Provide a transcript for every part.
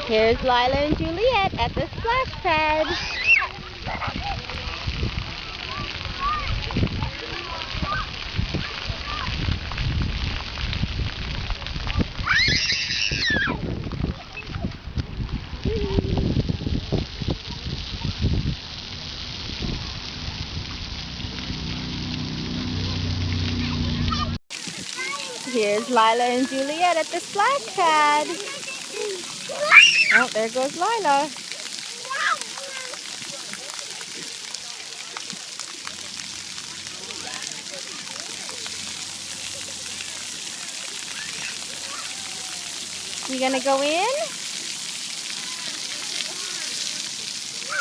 Here's Lila and Juliet at the splash pad. Here's Lila and Juliet at the splash pad. Oh, there goes Lila. You gonna go in?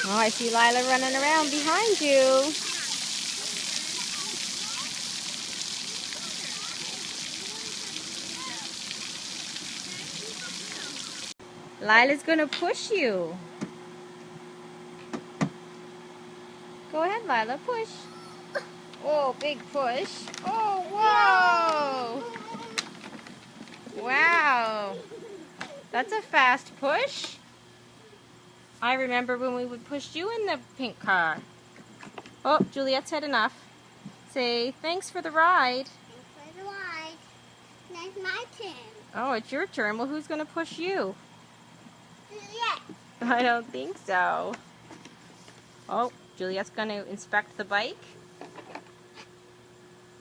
Oh, I see Lila running around behind you. Lila's gonna push you. Go ahead, Lila, push. Oh, big push. Oh, whoa! Wow. That's a fast push. I remember when we would push you in the pink car. Oh, Juliet said enough. Say, thanks for the ride. Thanks for the ride. Now it's my turn. Oh, it's your turn. Well, who's going to push you? Juliet. I don't think so. Oh, Juliet's going to inspect the bike.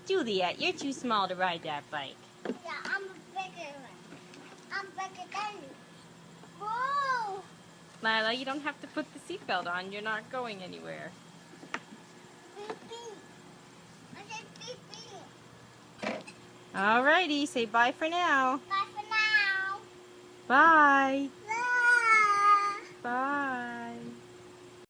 Juliet, you're too small to ride that bike. Yeah, I'm a bigger one. I'm bigger than you. Whoa! Lila, you don't have to put the seatbelt on. You're not going anywhere. Beep, beep. I said beep, beep. Alrighty, say bye for now. Bye for now. Bye.